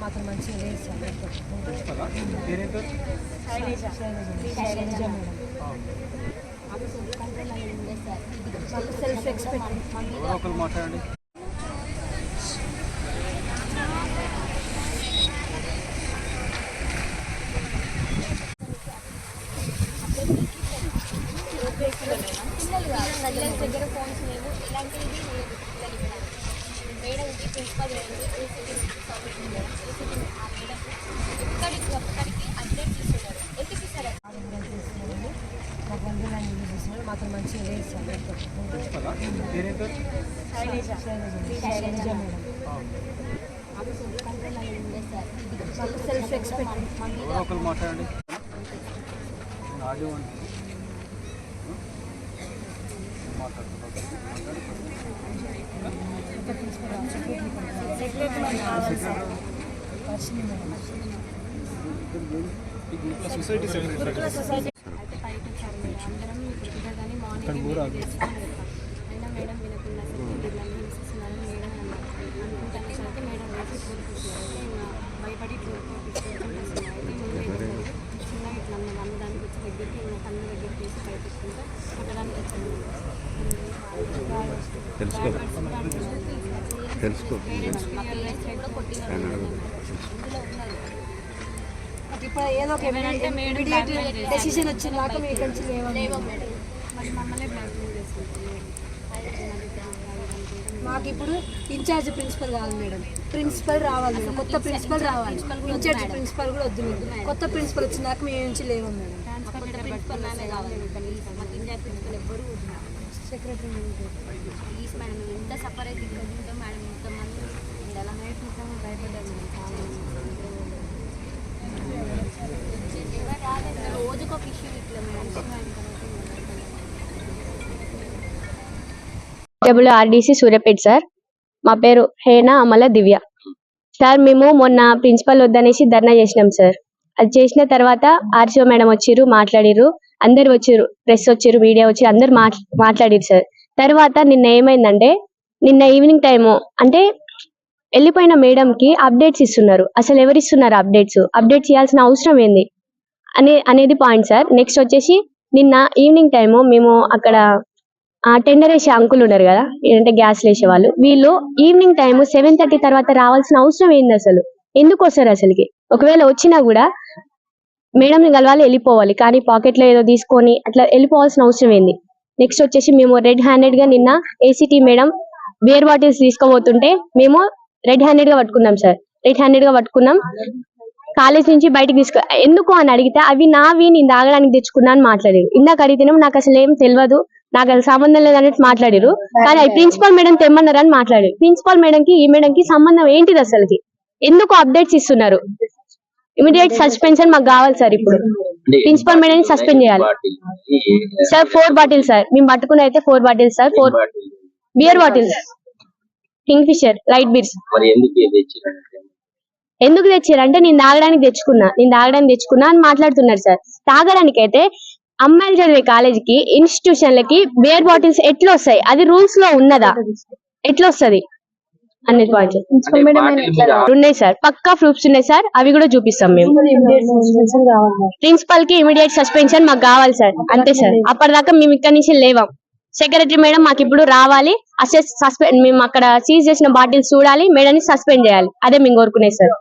మాత్రం మంచిగా లేదు సార్ సెల్ఫ్ ఎక్స్పెక్ట్ మాట్లాడండి. దగ్గర ఫోన్స్ లేవు, ఇలాంటివి మేడంకి ప్రిన్సిపల్ ఒక్కడికి అప్డేట్ ఇస్తున్నారు. ఎందుకు ఇస్తారు? మాత్రం మంచిగా లేదు సార్ సెల్ఫ్ ఎక్స్పెక్ట్ మాట్లాడండి. సొసైటీ సెక్రటరీ అయినా మేడం వినకుండా మేడం భయపడి చిన్నగా ఇట్లా దానికి వచ్చి దగ్గరికి కన్ను దగ్గరికి తీసి బయటకుంటే కొట్టడానికి వచ్చాను. ఇప్పుడు ఏదో ఒక డెసిషన్ వచ్చిన దాకా మీ నుంచి లేవు మేడం. మరి మమ్మల్ని బ్లాక్మెయిల్ చేసుకుంటాం. మాకు ఇప్పుడు ఇన్ఛార్జ్ ప్రిన్సిపల్ కావాలి మేడం, ప్రిన్సిపల్ రావాలి మేడం, కొత్త ప్రిన్సిపల్ రావాలి. ఇన్ఛార్జ్ ప్రిన్సిపల్ కూడా వద్దు మేడం. కొత్త ప్రిన్సిపల్ వచ్చిన దాకా మేము నుంచి లేవు మేడం. ప్రిన్సిపల్ మ్యామే కావాలి. మాకు ఇన్ఛార్జ్ ప్రిన్సిపల్ ఎవ్వరు సెక్రటరీ ప్లీజ్ మేడం, మేము ఎంత సఫర్ అయితే ఇక్కడ ఉంటాం మేడం. ఇంతమంది ఎలా నైట్ మొత్తం భయపడ్డారు మేడం. చాలా రోజుకు ఒక ఇష్యూ ఇట్లా మేడం. RDC Suryapet sir. మా పేరు హేనా అమల దివ్య సార్. మేము మొన్న ప్రిన్సిపల్ వద్దనేసి ధర్నా చేసినాం సార్. అది చేసిన తర్వాత ఆర్సీఓ మేడం వచ్చిర్రు, మాట్లాడిర్రు, అందరు వచ్చిర్రు, ప్రెస్ వచ్చిర్రు, మీడియా వచ్చి అందరు మాట్లాడిరు సార్. తర్వాత నిన్న ఏమైందంటే, నిన్న ఈవినింగ్ టైము అంటే వెళ్ళిపోయిన మేడంకి అప్డేట్స్ ఇస్తున్నారు. అసలు ఎవరిస్తున్నారు అప్డేట్స్ ఇవ్వాల్సిన అవసరం ఏంది అనేది పాయింట్ సార్. నెక్స్ట్ వచ్చేసి నిన్న ఈవినింగ్ టైము మేము అక్కడ టెండర్ వేసే అంకులు ఉన్నారు కదా, ఏంటంటే గ్యాస్ వేసే వాళ్ళు, వీళ్ళు ఈవినింగ్ టైము 7:30 తర్వాత రావాల్సిన అవసరం ఏంది? అసలు ఎందుకు వస్తారు? అసలుకి ఒకవేళ వచ్చినా కూడా మేడంని కలవాలి, వెళ్ళిపోవాలి, కానీ పాకెట్లో ఏదో తీసుకొని అట్లా వెళ్ళిపోవాల్సిన అవసరం ఏంది? నెక్స్ట్ వచ్చేసి మేము రెడ్ హ్యాండెడ్ గా నిన్న ఏసీటీ మేడం బియర్ బాటిల్స్ తీసుకోబోతుంటే మేము రెడ్ హ్యాండెడ్ గా పట్టుకున్నాం సార్. రెడ్ హ్యాండెడ్ గా పట్టుకున్నాం, కాలేజ్ నుంచి బయటకు ఎందుకు అని అడిగితే అవి నావి, నేను తాగడానికి తెచ్చుకున్నా అని మాట్లాడారు. ఇందాక అడిగితేనే నాకు అసలు ఏం తెలియదు, నాకు అది సంబంధం లేదన్నట్టు మాట్లాడారు. కానీ అది ప్రిన్సిపల్ మేడం తెమ్మన్నారు అని మాట్లాడారు. ప్రిన్సిపల్ మేడం కి ఈ మేడం కి సంబంధం ఏంటిది? అసలుకి ఎందుకు అప్డేట్స్ ఇస్తున్నారు? ఇమీడియట్ సస్పెన్షన్ మాకు కావాలి సార్. ఇప్పుడు ప్రిన్సిపల్ మేడం సస్పెండ్ చేయాలి సార్. 4 బాటిల్స్ సార్ మేము పట్టుకుని అయితే 4 bottles sir. 4 beer bottles, Kingfisher light beers. ఎందుకు తెచ్చారు అంటే నేను తాగడానికి తెచ్చుకున్నా అని మాట్లాడుతున్నారు సార్. తాగడానికి అయితే అమ్మాయిలు చదివే కాలేజీకి, ఇన్స్టిట్యూషన్లకి బియర్ బాటిల్స్ ఎట్లా వస్తాయి? అది రూల్స్ లో ఉన్నదా? ఎట్లా వస్తుంది అనేది పాయింట్ ఉన్నాయి సార్. పక్కా ప్రూఫ్స్ ఉన్నాయి సార్, అవి కూడా చూపిస్తాం మేము. ప్రిన్సిపల్ కి ఇమీడియట్ సస్పెన్షన్ మాకు కావాలి సార్, అంతే సార్. అప్పటిదాకా మేము ఇక్కడ నుంచి లేవాం. సెక్రటరీ మేడం మాకు ఇప్పుడు రావాలి, సస్పెండ్ మేము అక్కడ సీజ్ చేసిన బాటిల్స్ చూడాలి, మేడం ని సస్పెండ్ చేయాలి, అదే మేము కోరుకునేది సార్.